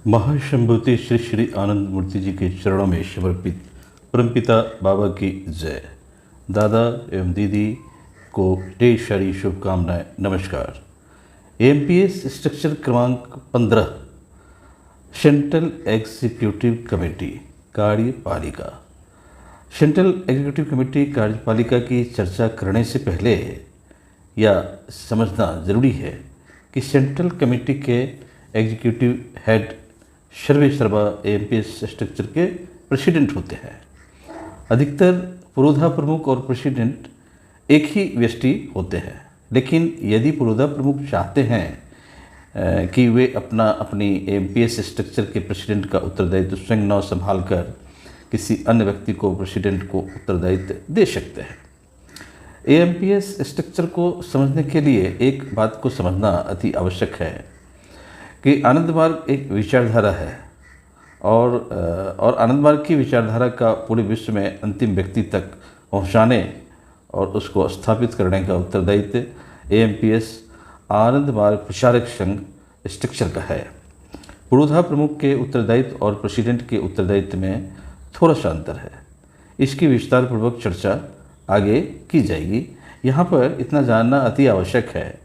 महाशंभूति श्री श्री आनंद मूर्ति जी के चरणों में समर्पित परमपिता बाबा की जय। दादा एवं दीदी को ढेर सारी शुभकामनाएं। नमस्कार। एमपीएस स्ट्रक्चर क्रमांक 15 सेंट्रल एग्जीक्यूटिव कमेटी कार्यपालिका। सेंट्रल एग्जीक्यूटिव कमेटी कार्यपालिका की चर्चा करने से पहले यह समझना ज़रूरी है कि सेंट्रल कमेटी के एग्जीक्यूटिव हेड सर्वे सर्वा एमपीएस स्ट्रक्चर के प्रेसिडेंट होते हैं। अधिकतर पुरोधा प्रमुख और प्रेसिडेंट एक ही व्यक्ति होते हैं, लेकिन यदि पुरोधा प्रमुख चाहते हैं कि वे अपनी एमपीएस स्ट्रक्चर के प्रेसिडेंट का उत्तरदायित्व स्वयं न संभाल कर किसी अन्य व्यक्ति को प्रेसिडेंट को उत्तरदायित्व दे सकते हैं। एमपीएस स्ट्रक्चर को समझने के लिए एक बात को समझना अति आवश्यक है कि आनंद मार्ग एक विचारधारा है और आनंद मार्ग की विचारधारा का पूरे विश्व में अंतिम व्यक्ति तक पहुंचाने और उसको स्थापित करने का उत्तरदायित्व एएमपीएस आनंद मार्ग प्रचारक संघ स्ट्रक्चर का है। पुरोधा प्रमुख के उत्तरदायित्व और प्रेसिडेंट के उत्तरदायित्व में थोड़ा सा अंतर है। इसकी विस्तारपूर्वक चर्चा आगे की जाएगी। यहाँ पर इतना जानना अति आवश्यक है,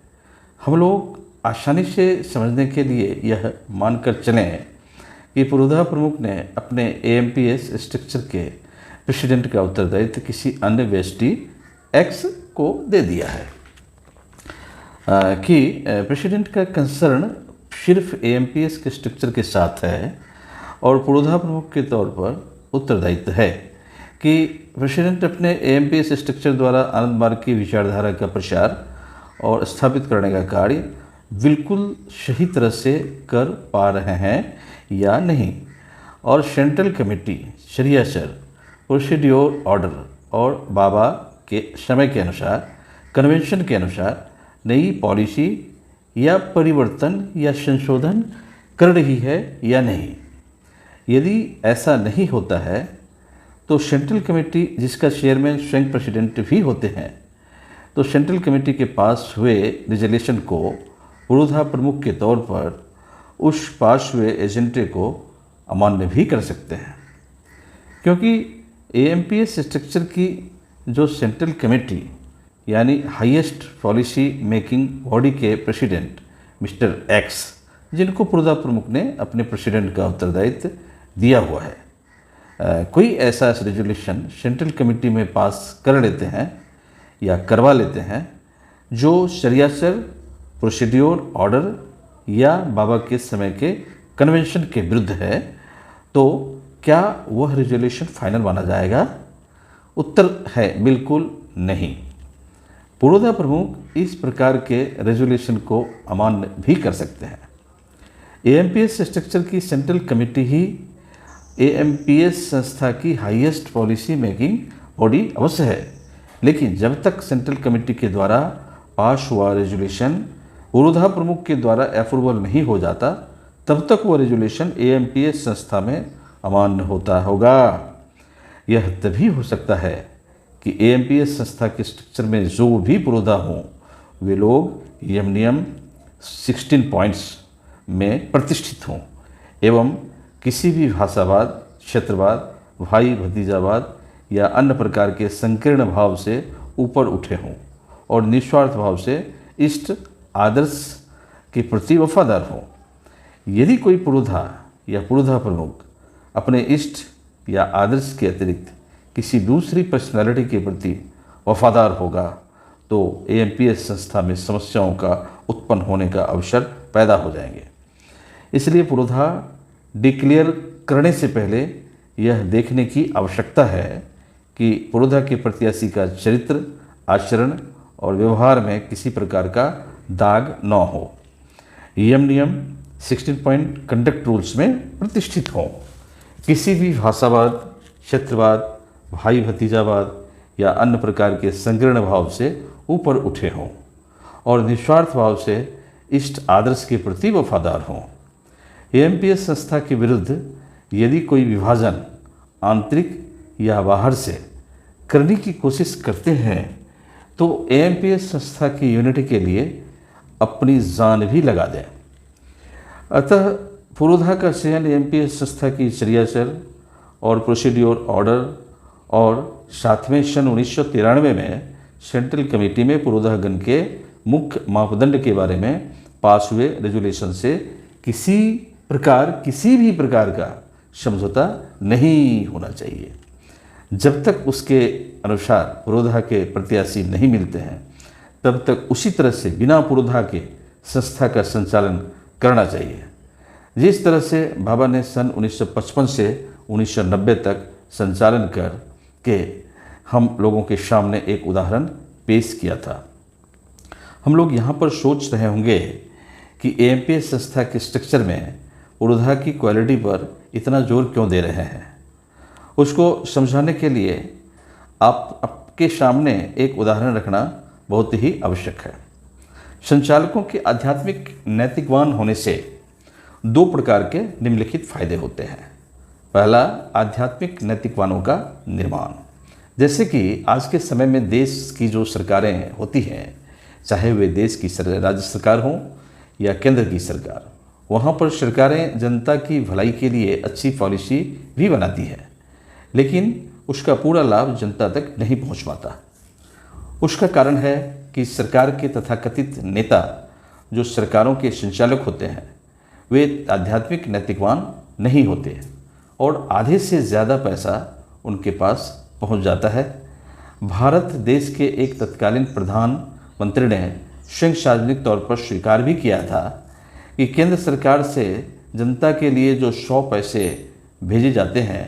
हम लोग आसानी से समझने के लिए यह मानकर चलें कि पुरोधा प्रमुख ने अपने एएमपीएस स्ट्रक्चर के प्रेसिडेंट का उत्तरदायित्व किसी अन्य व्यक्ति एक्स को दे दिया है कि प्रेसिडेंट का कंसर्न सिर्फ एएमपीएस के स्ट्रक्चर के साथ है और पुरोधा प्रमुख के तौर पर उत्तरदायित्व है कि प्रेसिडेंट अपने एएमपीएस स्ट्रक्चर द्वारा आनंद मार्ग की विचारधारा का प्रचार और स्थापित करने का कार्य बिल्कुल सही तरह से कर पा रहे हैं या नहीं, और सेंट्रल कमेटी शरियासर प्रोसीड्योर ऑर्डर और बाबा के समय के अनुसार कन्वेंशन के अनुसार नई पॉलिसी या परिवर्तन या संशोधन कर रही है या नहीं। यदि ऐसा नहीं होता है तो सेंट्रल कमेटी, जिसका चेयरमैन स्वयं प्रेसिडेंट भी होते हैं, तो सेंट्रल कमेटी के पास हुए रिजोल्यूशन को पुरोधा प्रमुख के तौर पर उस पास हुए एजेंडे को अमान्य भी कर सकते हैं, क्योंकि एएमपीएस स्ट्रक्चर की जो सेंट्रल कमेटी यानी हाईएस्ट पॉलिसी मेकिंग बॉडी के प्रेसिडेंट मिस्टर एक्स, जिनको पुरोधा प्रमुख ने अपने प्रेसिडेंट का उत्तरदायित्व दिया हुआ है, कोई ऐसा रेजोल्यूशन सेंट्रल कमेटी में पास कर लेते हैं या करवा लेते हैं जो शरियासर प्रोसीड्योर ऑर्डर या बाबा के समय के कन्वेंशन के विरुद्ध है, तो क्या वह रेजोल्यूशन फाइनल माना जाएगा? उत्तर है बिल्कुल नहीं। पुरोधा प्रमुख इस प्रकार के रेजोल्यूशन को अमान्य भी कर सकते हैं। एएमपीएस स्ट्रक्चर की सेंट्रल कमेटी ही एएमपीएस संस्था की हाईएस्ट पॉलिसी मेकिंग बॉडी अवश्य है, लेकिन जब तक सेंट्रल कमेटी के द्वारा पास हुआ रेजोल्यूशन पुरोधा प्रमुख के द्वारा अप्रूवल नहीं हो जाता, तब तक वह रेजोल्यूशन एएमपीएस संस्था में अमान्य होता होगा। यह तभी हो सकता है कि एएमपीएस संस्था के स्ट्रक्चर में जो भी पुरोधा हों, वे लोग यम नियम 16 पॉइंट्स में प्रतिष्ठित हों एवं किसी भी भाषावाद, क्षेत्रवाद, भाई भतीजावाद या अन्य प्रकार के संकीर्ण भाव से ऊपर उठे हों और निस्वार्थ भाव से इष्ट आदर्श के प्रति वफादार हों। यदि कोई पुरोधा या पुरोधा प्रमुख अपने इष्ट या आदर्श के अतिरिक्त किसी दूसरी पर्सनालिटी के प्रति वफादार होगा तो एएमपीएस संस्था में समस्याओं का उत्पन्न होने का अवसर पैदा हो जाएंगे। इसलिए पुरोधा डिक्लेयर करने से पहले यह देखने की आवश्यकता है कि पुरोधा के प्रत्याशी का चरित्र, आचरण और व्यवहार में किसी प्रकार का दाग न हो। यम नियम 16 पॉइंट कंडक्ट रूल्स में प्रतिष्ठित हों, किसी भी भाषावाद, क्षेत्रवाद, भाई भतीजावाद या अन्य प्रकार के संकीर्ण भाव से ऊपर उठे हों और निस्वार्थ भाव से इष्ट आदर्श के प्रति वफादार हों। एएमपीएस संस्था के विरुद्ध यदि कोई विभाजन आंतरिक या बाहर से करने की कोशिश करते हैं तो एएमपीएस संस्था की यूनिटी के लिए अपनी जान भी लगा दें। अतः पुरोधा का चयन एएमपीएस संस्था की चर्याचर और प्रोसीड्योर ऑर्डर और साथ में सन 1993 में सेंट्रल कमेटी में पुरोधागण के मुख्य मापदंड के बारे में पास हुए रेजोल्यूशन से किसी भी प्रकार का समझौता नहीं होना चाहिए। जब तक उसके अनुसार पुरोधा के प्रत्याशी नहीं मिलते हैं तब तक उसी तरह से बिना पुरोधा के संस्था का संचालन करना चाहिए। जिस तरह से भाभा ने सन 1955 से 1990 तक संचालन कर के हम लोगों के सामने एक उदाहरण पेश किया था। हम लोग यहाँ पर सोच रहे होंगे कि एएमपीएस संस्था के स्ट्रक्चर में पुरोधा की क्वालिटी पर इतना जोर क्यों दे रहे हैं। उसको समझाने के लिए आपके सामने एक उदाहरण रखना बहुत ही आवश्यक है। संचालकों के आध्यात्मिक नैतिकवान होने से दो प्रकार के निम्नलिखित फायदे होते हैं। पहला, आध्यात्मिक नैतिकवानों का निर्माण। जैसे कि आज के समय में देश की जो सरकारें होती हैं, चाहे वे देश की राज्य सरकार हो या केंद्र की सरकार, वहाँ पर सरकारें जनता की भलाई के लिए अच्छी पॉलिसी भी बनाती है, लेकिन उसका पूरा लाभ जनता तक नहीं पहुँच पाता। उसका कारण है कि सरकार के तथाकथित नेता जो सरकारों के संचालक होते हैं वे आध्यात्मिक नैतिकवान नहीं होते और आधे से ज़्यादा पैसा उनके पास पहुंच जाता है। भारत देश के एक तत्कालीन प्रधानमंत्री ने स्वयं सार्वजनिक तौर पर स्वीकार भी किया था कि केंद्र सरकार से जनता के लिए जो 100 पैसे भेजे जाते हैं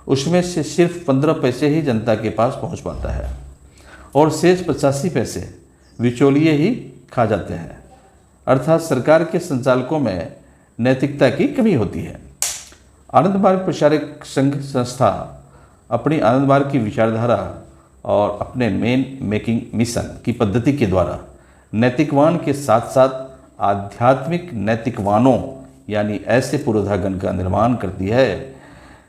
उसमें से सिर्फ 15 पैसे ही जनता के पास पहुंच पाता है और शेष 85 पैसे बिचौलिए ही खा जाते हैं। अर्थात सरकार के संचालकों में नैतिकता की कमी होती है। आनंद मार्ग प्रचारक संघ संस्था अपनी आनंद मार्ग की विचारधारा और अपने मेन मेकिंग मिशन की पद्धति के द्वारा नैतिकवान के साथ साथ आध्यात्मिक नैतिकवानों यानी ऐसे पुरोधागण का निर्माण करती है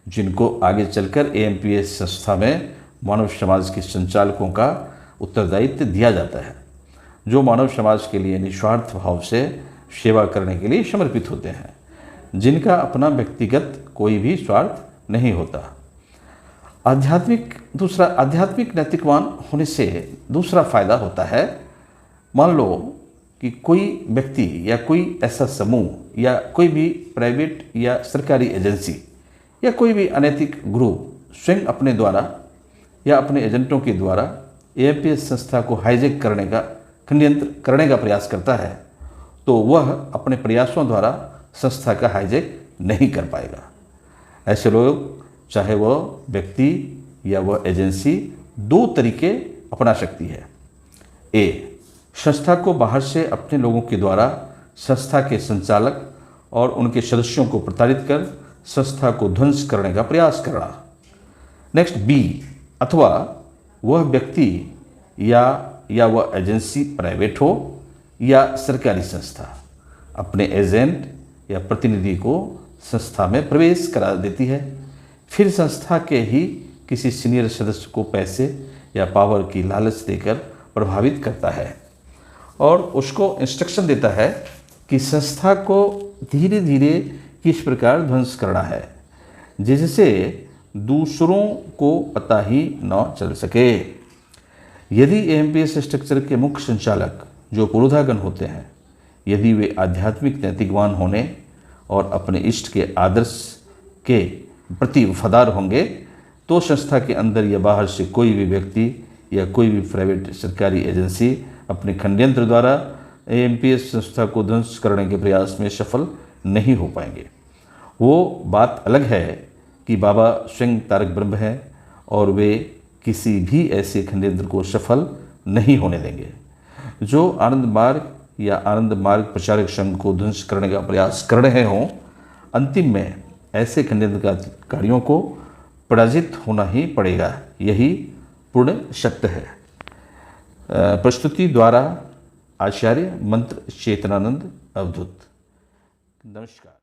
जिनको आगे चलकर एएमपीएस संस्था में मानव समाज के संचालकों का उत्तरदायित्व दिया जाता है, जो मानव समाज के लिए निस्वार्थ भाव से सेवा करने के लिए समर्पित होते हैं, जिनका अपना व्यक्तिगत कोई भी स्वार्थ नहीं होता। आध्यात्मिक नैतिकवान होने से दूसरा फायदा होता है। मान लो कि कोई व्यक्ति या कोई ऐसा समूह या कोई भी प्राइवेट या सरकारी एजेंसी या कोई भी अनैतिक ग्रुप स्वयं अपने द्वारा या अपने एजेंटों के द्वारा एएमपीएस संस्था को हाईजैक करने का प्रयास करता है, तो वह अपने प्रयासों द्वारा संस्था का हाईजैक नहीं कर पाएगा। ऐसे लोग, चाहे वह व्यक्ति या वह एजेंसी, दो तरीके अपना सकती है। ए, संस्था को बाहर से अपने लोगों के द्वारा संस्था के संचालक और उनके सदस्यों को प्रताड़ित कर संस्था को ध्वंस करने का प्रयास करना। नेक्स्ट, बी, अथवा वह व्यक्ति या वह एजेंसी प्राइवेट हो या सरकारी संस्था अपने एजेंट या प्रतिनिधि को संस्था में प्रवेश करा देती है, फिर संस्था के ही किसी सीनियर सदस्य को पैसे या पावर की लालच देकर प्रभावित करता है और उसको इंस्ट्रक्शन देता है कि संस्था को धीरे धीरे किस प्रकार ध्वंस करना है, जिससे दूसरों को पता ही न चल सके। यदि एएमपीएस स्ट्रक्चर के मुख्य संचालक जो पुरोधागण होते हैं, यदि वे आध्यात्मिक नैतिकवान होने और अपने इष्ट के आदर्श के प्रति वफादार होंगे, तो संस्था के अंदर या बाहर से कोई भी व्यक्ति या कोई भी प्राइवेट सरकारी एजेंसी अपने षड्यंत्र द्वारा एएमपीएस संस्था को ध्वंस करने के प्रयास में सफल नहीं हो पाएंगे। वो बात अलग है कि बाबा स्वयं तारक ब्रह्म हैं और वे किसी भी ऐसे षड्यंत्र को सफल नहीं होने देंगे। जो आनंद मार्ग या आनंद मार्ग प्रचारक संघ को ध्वंस करने का प्रयास कर रहे हों, अंतिम में ऐसे षड्यंत्रकारियों को पराजित होना ही पड़ेगा। यही पूर्ण सत्य है। प्रस्तुति द्वारा आचार्य मंत्र चेतनानंद अवधूत। नमस्कार।